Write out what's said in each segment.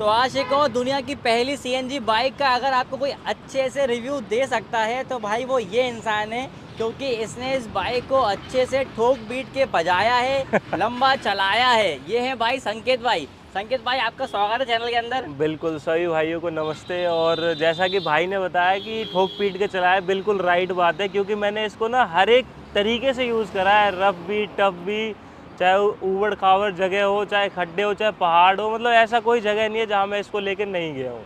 आशिकों, दुनिया की पहली सीएनजी बाइक का अगर आपको कोई अच्छे से रिव्यू दे सकता है तो भाई वो ये इंसान है, क्योंकि इसने इस बाइक को अच्छे से ठोक बीट के बजाया है, लंबा चलाया है। ये है भाई संकेत भाई। संकेत भाई, आपका स्वागत है चैनल के अंदर। बिल्कुल सभी भाइयों को नमस्ते। और जैसा कि भाई ने बताया कि ठोक पीट के चलाया, बिल्कुल राइट बात है, क्योंकि मैंने इसको ना हर एक तरीके से यूज़ करा है। रफ भी, टफ भी, चाहे ऊबड़ खाबड़ जगह हो, चाहे खड्डे हो, चाहे पहाड़ हो, मतलब ऐसा कोई जगह नहीं है जहाँ मैं इसको लेकर नहीं गया हूँ।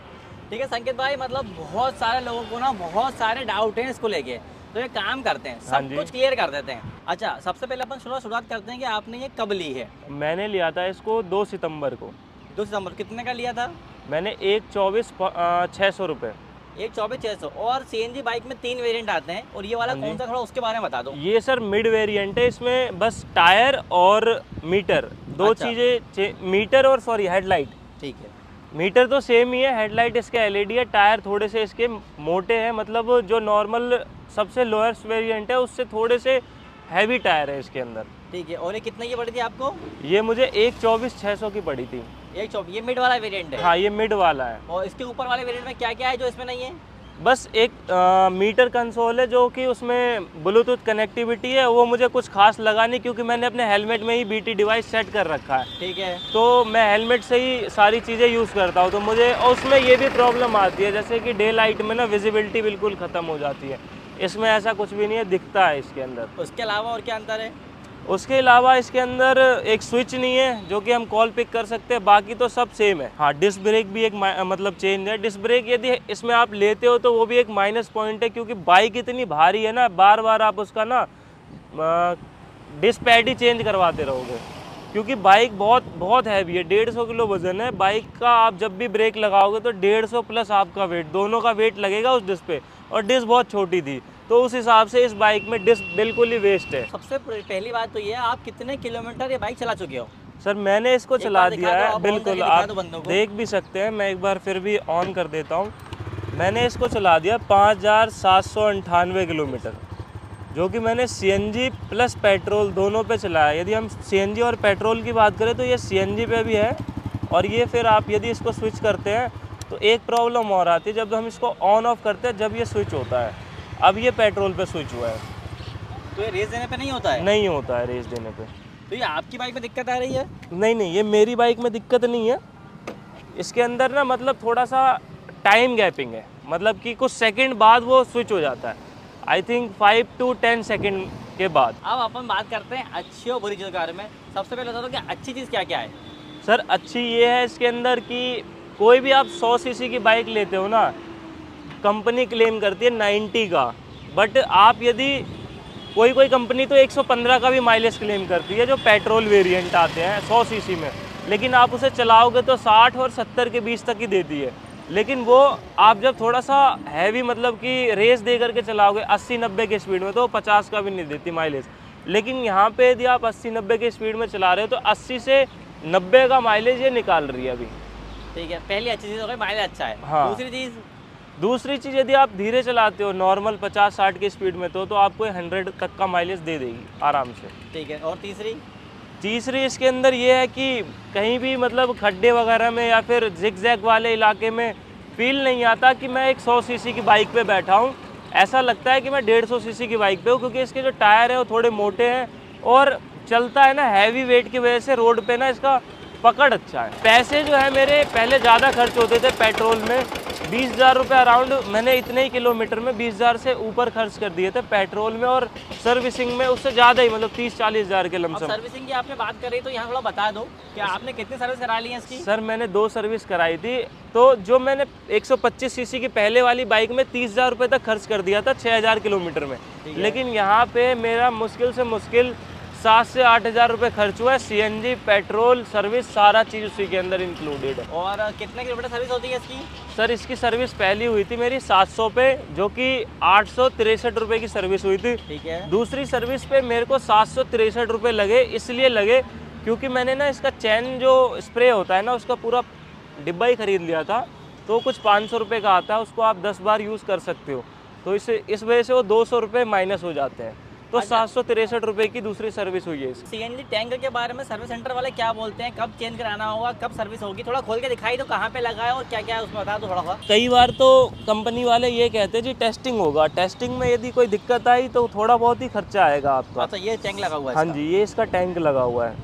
ठीक है संकेत भाई, मतलब बहुत सारे लोगों को ना बहुत सारे डाउट हैं इसको लेके, तो ये काम करते हैं, हाँ सब जी। कुछ क्लियर कर देते हैं। अच्छा, सबसे पहले अपन शुरुआत करते हैं कि आपने ये कब ली है। मैंने लिया था इसको 2 सितंबर को। 2 सितंबर कितने का लिया था? मैंने 1/24/600 रुपये। 1/24/600। और सीएनजी बाइक में 3 वेरिएंट आते हैं, और ये वाला हाँ कौन जी। सा, थोड़ा उसके बारे में बता दो। ये सर मिड वेरिएंट है। इसमें बस टायर और मीटर दो अच्छा। चीज़ें, मीटर और सॉरी हेडलाइट। ठीक है। मीटर तो सेम ही है, हेडलाइट इसके एलईडी है, टायर थोड़े से इसके मोटे हैं, मतलब जो नॉर्मल सबसे लोएस्ट वेरिएंट है उससे थोड़े से हैवी टायर है इसके अंदर। ठीक है, और ये कितने की पड़ी थी आपको? ये मुझे 1/24/600 की पड़ी थी। 1/24, ये मिड वाला वेरिएंट है। हाँ, ये मिड वाला है। और इसके ऊपर वाले वेरिएंट में क्या क्या है जो इसमें नहीं है? बस एक मीटर कंसोल है, जो कि उसमें ब्लूटूथ कनेक्टिविटी है। वो मुझे कुछ खास लगा नहीं, क्योंकि मैंने अपने हेलमेट में ही बीटी डिवाइस सेट कर रखा है। ठीक है। तो मैं हेलमेट से ही सारी चीज़ें यूज़ करता हूँ, तो मुझे और उसमें ये भी प्रॉब्लम आती है, जैसे कि डे लाइट में ना विजिबिलिटी बिल्कुल ख़त्म हो जाती है। इसमें ऐसा कुछ भी नहीं है, दिखता है इसके अंदर। उसके अलावा और क्या अंतर है? उसके अलावा इसके अंदर एक स्विच नहीं है जो कि हम कॉल पिक कर सकते हैं, बाकी तो सब सेम है। हाँ, डिस्क ब्रेक भी एक मतलब चेंज है। डिस्क ब्रेक यदि इसमें आप लेते हो तो वो भी एक माइनस पॉइंट है, क्योंकि बाइक इतनी भारी है ना, बार बार आप उसका ना डिस्क पैड ही चेंज करवाते रहोगे, क्योंकि बाइक बहुत बहुत हैवी है। 150 किलो वजन है बाइक का। आप जब भी ब्रेक लगाओगे तो 150 प्लस आपका वेट, दोनों का वेट लगेगा उस डिस्क पे। और डिस्क बहुत छोटी थी, तो उस हिसाब से इस बाइक में डिस्क बिल्कुल ही वेस्ट है। सबसे पहली बात तो ये है, आप कितने किलोमीटर ये बाइक चला चुके हो? सर मैंने इसको चला दिया है, बिल्कुल आप बंदों को देख भी सकते हैं। मैं एक बार फिर भी ऑन कर देता हूँ। मैंने इसको चला दिया 5798 किलोमीटर, जो कि मैंने सीएनजी प्लस पेट्रोल दोनों पे चलाया। यदि हम सीएनजी और पेट्रोल की बात करें तो ये सीएनजी पे भी है। और ये फिर आप यदि इसको स्विच करते हैं तो एक प्रॉब्लम और आती है, जब हम इसको ऑन ऑफ करते हैं जब ये स्विच होता है। अब ये पेट्रोल पे स्विच हुआ है, तो ये रेस देने पे नहीं होता है? नहीं होता है रेस देने पे। तो ये आपकी बाइक में दिक्कत आ रही है? नहीं, ये मेरी बाइक में दिक्कत नहीं है। इसके अंदर ना मतलब थोड़ा सा टाइम गैपिंग है, मतलब कि कुछ सेकंड बाद वो स्विच हो जाता है। आई थिंक 5 to 10 सेकंड के बाद। अब अपन बात करते हैं अच्छी और बुरी चीज़ के बारे में। सबसे पहले बता दो कि अच्छी चीज़ क्या क्या है। सर अच्छी ये है इसके अंदर कि कोई भी आप 100 सीसी की बाइक लेते हो ना, कंपनी क्लेम करती है 90 का, बट आप यदि कोई कंपनी तो 115 का भी माइलेज क्लेम करती है, जो पेट्रोल वेरिएंट आते हैं 100 सीसी में। लेकिन आप उसे चलाओगे तो 60 और 70 के बीच तक ही देती है। लेकिन वो आप जब थोड़ा सा हैवी मतलब कि रेस दे करके चलाओगे 80-90 के स्पीड में, तो 50 का भी नहीं देती माइलेज। लेकिन यहाँ पे यदि आप 80-90 के स्पीड में चला रहे हो तो 80 से 90 का माइलेज ये निकाल रही है अभी। ठीक है, पहली अच्छी चीज़ हो गई, माइलेज अच्छा है। हाँ। दूसरी चीज़ यदि आप धीरे चलाते हो नॉर्मल 50-60 की स्पीड में, तो आपको 100 तक का माइलेज दे देगी आराम से। ठीक है, और तीसरी इसके अंदर ये है कि कहीं भी मतलब खड्डे वगैरह में या फिर जिग-जैग वाले इलाके में फील नहीं आता कि मैं एक 100 सीसी की बाइक पे बैठा हूँ। ऐसा लगता है कि मैं 150 सीसी की बाइक पे हूँ, क्योंकि इसके जो टायर हैं वो थोड़े मोटे हैं और चलता है ना हैवी वेट की वजह से रोड पे ना इसका पकड़ अच्छा है। पैसे जो है मेरे पहले ज़्यादा खर्च होते थे पेट्रोल में, 20,000 रुपये अराउंड मैंने इतने ही किलोमीटर में 20,000 से ऊपर खर्च कर दिए थे पेट्रोल में, और सर्विसिंग में उससे ज़्यादा ही, मतलब 30-40 हज़ार के लमसम। सर्विसिंग की आपने बात करी तो यहाँ थोड़ा बता दो कि आपने कितनी सर्विस करा ली है इसकी? सर मैंने 2 सर्विस कराई थी। तो जो मैंने 125 सीसी की पहले वाली बाइक में 30,000 रुपये तक खर्च कर दिया था 6,000 किलोमीटर में। लेकिन यहाँ पे मेरा मुश्किल से मुश्किल 7 से 8,000 रुपये खर्च हुआ है। सीएनजी, पेट्रोल, सर्विस, सारा चीज़ उसी के अंदर इंक्लूडेड है। और कितने किलोमीटर सर्विस होती है इसकी? सर इसकी सर्विस पहली हुई थी मेरी 700 पे, जो कि 863 रुपये की सर्विस हुई थी। ठीक है। दूसरी सर्विस पे मेरे को 763 रुपये लगे, इसलिए लगे क्योंकि मैंने ना इसका चैन जो स्प्रे होता है ना, उसका पूरा डिब्बा ही ख़रीद लिया था। तो कुछ 500 रुपये का आता है, उसको आप 10 बार यूज़ कर सकते हो। तो इस वजह से वो 200 रुपये माइनस हो जाते हैं। तो 763 रुपये की दूसरी सर्विस हुई है इसकी। सीएनजी टैंक के बारे में सर्विस सेंटर वाले क्या बोलते हैं, कब चेंज कराना होगा, कब सर्विस होगी, थोड़ा खोल के दिखाई दो कहाँ पे लगा है और क्या क्या है उसमें बता दो थोड़ा सा। कई बार तो कंपनी वाले ये कहते हैं जी टेस्टिंग होगा, टेस्टिंग में यदि कोई दिक्कत आई तो थोड़ा बहुत ही खर्चा आएगा आपका। अच्छा, ये टैंक लगा हुआ है हाँ इसका? जी, ये इसका टैंक लगा हुआ है।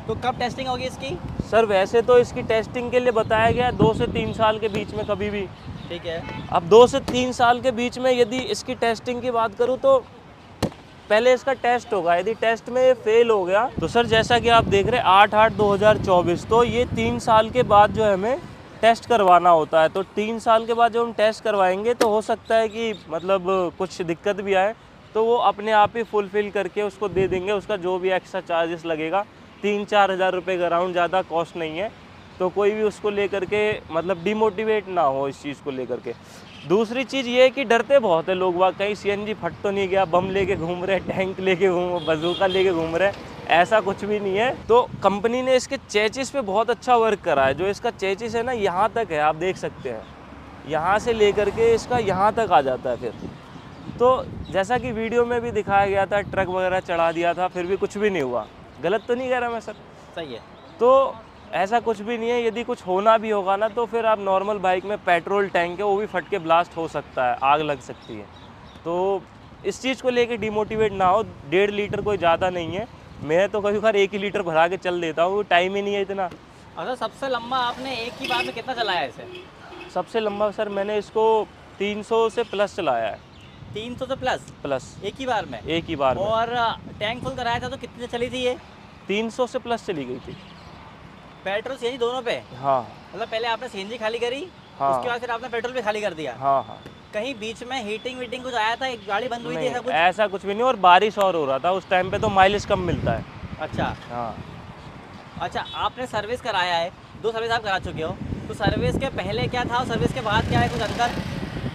तो कब टेस्टिंग होगी इसकी? सर वैसे तो इसकी टेस्टिंग के लिए बताया गया 2 से 3 साल के बीच में कभी भी। ठीक है। अब 2 से 3 साल के बीच में यदि इसकी टेस्टिंग की बात करूँ तो पहले इसका टेस्ट होगा, यदि टेस्ट में ये फेल हो गया तो सर जैसा कि आप देख रहे हैं 8/8/2024, तो ये 3 साल के बाद जो है हमें टेस्ट करवाना होता है। तो 3 साल के बाद जब हम टेस्ट करवाएंगे तो हो सकता है कि मतलब कुछ दिक्कत भी आए तो वो अपने आप ही फुलफ़िल करके उसको दे देंगे। उसका जो भी एक्स्ट्रा चार्जेस लगेगा 3-4 हज़ार रुपये का अराउंड, ज़्यादा कॉस्ट नहीं है। तो कोई भी उसको लेकर के मतलब डिमोटिवेट ना हो इस चीज़ को लेकर के। दूसरी चीज़ ये है कि डरते बहुत है लोग, वाह कहीं सीएनजी फट तो नहीं गया, बम लेके घूम रहे, टैंक लेके घूम, बंदूका लेके घूम रहे, ऐसा कुछ भी नहीं है। तो कंपनी ने इसके चेचिस पे बहुत अच्छा वर्क करा है। जो इसका चेचिस है ना, यहाँ तक है, आप देख सकते हैं, यहाँ से लेकर के इसका यहाँ तक आ जाता है। फिर तो जैसा कि वीडियो में भी दिखाया गया था, ट्रक वगैरह चढ़ा दिया था, फिर भी कुछ भी नहीं हुआ। गलत तो नहीं कह रहा मैं सर? सही है। तो ऐसा कुछ भी नहीं है। यदि कुछ होना भी होगा ना तो फिर आप नॉर्मल बाइक में पेट्रोल टैंक है वो भी फट के ब्लास्ट हो सकता है, आग लग सकती है। तो इस चीज़ को लेके डिमोटिवेट ना हो। 1.5 लीटर कोई ज़्यादा नहीं है, मैं तो कभी बार 1 ही लीटर भरा के चल देता हूँ, टाइम ही नहीं है इतना। अच्छा, सबसे लंबा आपने एक ही बार में कितना चलाया है इसे? सबसे लंबा सर मैंने इसको 300 से प्लस चलाया है। 300 से प्लस एक ही बार में? एक ही बार में। और टैंक फुल कराया था तो कितने चली थी ये? 300 से प्लस चली गई थी। पेट्रोल सीएनजी दोनों पे? हाँ। मतलब पहले आपने सीएनजी खाली करी, हाँ। उसके बाद फिर आपने पेट्रोल भी खाली कर दिया? हाँ हाँ। कहीं बीच में हीटिंग वीटिंग कुछ आया था, एक गाड़ी बंद हुई थी, ऐसा कुछ? ऐसा कुछ भी नहीं, और बारिश और हो रहा था उस टाइम पे तो माइलेज कम मिलता है। अच्छा। हाँ। अच्छा, आपने सर्विस कराया है, 2 सर्विस आप करा चुके हो, तो सर्विस के पहले क्या था और सर्विस के बाद क्या है, कुछ अंतर?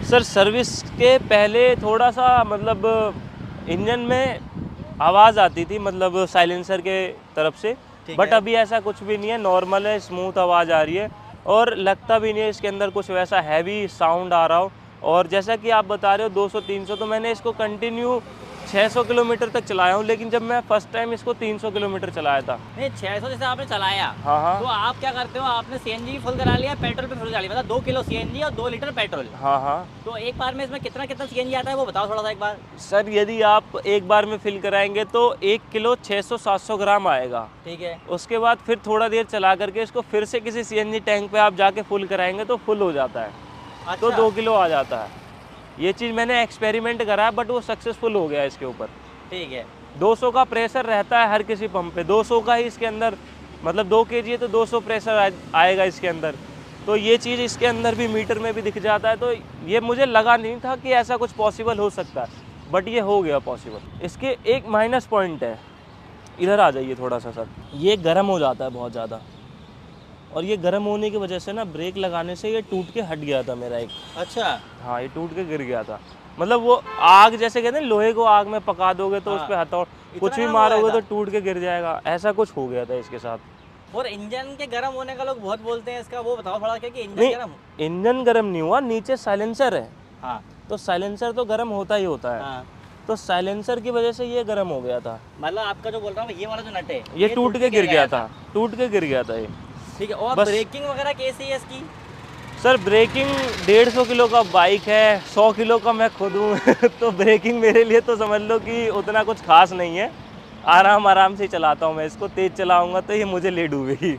सर सर्विस के पहले थोड़ा सा मतलब इंजन में आवाज़ आती थी, मतलब साइलेंसर के तरफ से, बट अभी ऐसा कुछ भी नहीं है, नॉर्मल है, स्मूथ आवाज़ आ रही है और लगता भी नहीं है इसके अंदर कुछ वैसा हैवी साउंड आ रहा हो। और जैसा कि आप बता रहे हो 200-300, तो मैंने इसको कंटिन्यू 600 किलोमीटर तक चलाया हूँ, लेकिन जब मैं फर्स्ट टाइम इसको 300 किलोमीटर चलाया था। नहीं, 600 जैसे आपने चलाया, हाँ हाँ, तो आप क्या करते हो, आपने सीएनजी फुल करा लिया, पेट्रोल पे फुल करा लिया, मतलब 2 किलो सीएनजी और 2 लीटर पेट्रोल। हाँ हाँ। तो एक बार में इसमें कितना कितना सीएनजी आता है वो बताओ थोड़ा सा एक बार। सर यदि आप एक बार में फिल कराएंगे तो 1 किलो 600-700 ग्राम आएगा। ठीक है। उसके बाद फिर थोड़ा देर चला करके इसको फिर से किसी सीएनजी टैंक पे आप जाके फुल कराएंगे तो फुल हो जाता है। अच्छा। तो 2 किलो आ जाता है। ये चीज़ मैंने एक्सपेरिमेंट करा है, बट वो सक्सेसफुल हो गया इसके ऊपर। ठीक है। 200 का प्रेशर रहता है हर किसी पंप पे, 200 का ही इसके अंदर, मतलब 2 kg है तो 200 प्रेशर आएगा इसके अंदर। तो ये चीज़ इसके अंदर भी मीटर में भी दिख जाता है। तो ये मुझे लगा नहीं था कि ऐसा कुछ पॉसिबल हो सकता है, बट ये हो गया पॉसिबल। इसके एक माइनस पॉइंट है, इधर आ जाइए थोड़ा सा सर, ये गर्म हो जाता है बहुत ज़्यादा, और ये गर्म होने की वजह से ना ब्रेक लगाने से ये टूट के हट गया था मेरा एक। अच्छा। हाँ, ये टूट के गिर गया था। मतलब वो आग जैसे कहते हैं, लोहे को आग में पका दोगे तो उस पर हथौड़ कुछ भी मारोगे तो टूट के गिर जाएगा, ऐसा कुछ हो गया था इसके साथ। और इंजन के गर्म होने का लोग बहुत बोलते हैं, इसका वो बताओ थोड़ा, कि इंजन गर्म? इंजन गर्म नहीं हुआ, नीचे साइलेंसर है। हाँ। तो साइलेंसर तो गर्म होता ही होता है। हाँ। तो साइलेंसर की वजह से ये गर्म हो गया था। मतलब आपका जो बोल रहा हूँ, ये वाला जो नट है ये टूट के गिर गया था, टूट के गिर गया था ये। ठीक है। और ब्रेकिंग वगैरह कैसी है इसकी? सर ब्रेकिंग 150 किलो का बाइक है, 100 किलो का मैं खुद हूँ तो ब्रेकिंग मेरे लिए तो समझ लो कि उतना कुछ खास नहीं है। आराम से चलाता हूँ मैं इसको, तेज़ चलाऊँगा तो ये मुझे ले डूबेगी।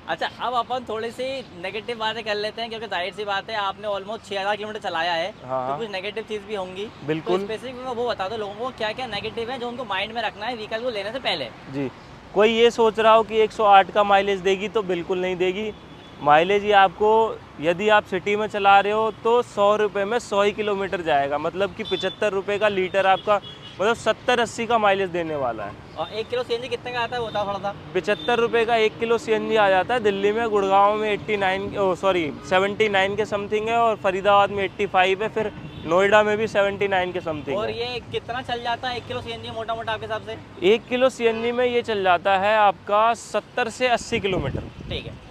अच्छा, अब अपन थोड़ी सी नेगेटिव बातें कर लेते हैं, क्योंकि जाहिर सी बात है आपने ऑलमोस्ट 6000 किलोमीटर चलाया है। हाँ। तो कुछ नेगेटिव चीज़ भी होंगी। बिल्कुल। तो स्पेसिफिक में वो बता दो लोगों को क्या क्या नेगेटिव है जो उनको माइंड में रखना है व्हीकल को लेने से पहले। जी, कोई ये सोच रहा हो कि 108 का माइलेज देगी, तो बिल्कुल नहीं देगी। माइलेज ही आपको, यदि आप सिटी में चला रहे हो तो 100 रुपये में 100 ही किलोमीटर जाएगा, मतलब कि 75 रुपये का लीटर आपका, मतलब 70-80 का माइलेज देने वाला है। और 1 किलो सीएनजी कितने का आता है वो बताओ थोड़ा सा। 75 रुपये का 1 किलो सीएनजी आ जाता है। दिल्ली में, गुड़गांव में 79 के समथिंग है, और फरीदाबाद में 85 है, फिर नोएडा में भी 79 के समथिंग। और ये कितना चल जाता है 1 किलो सीएनजी मोटा मोटा आपके हिसाब से? 1 किलो सीएनजी में ये चल जाता है आपका 70 से 80 किलोमीटर। ठीक है।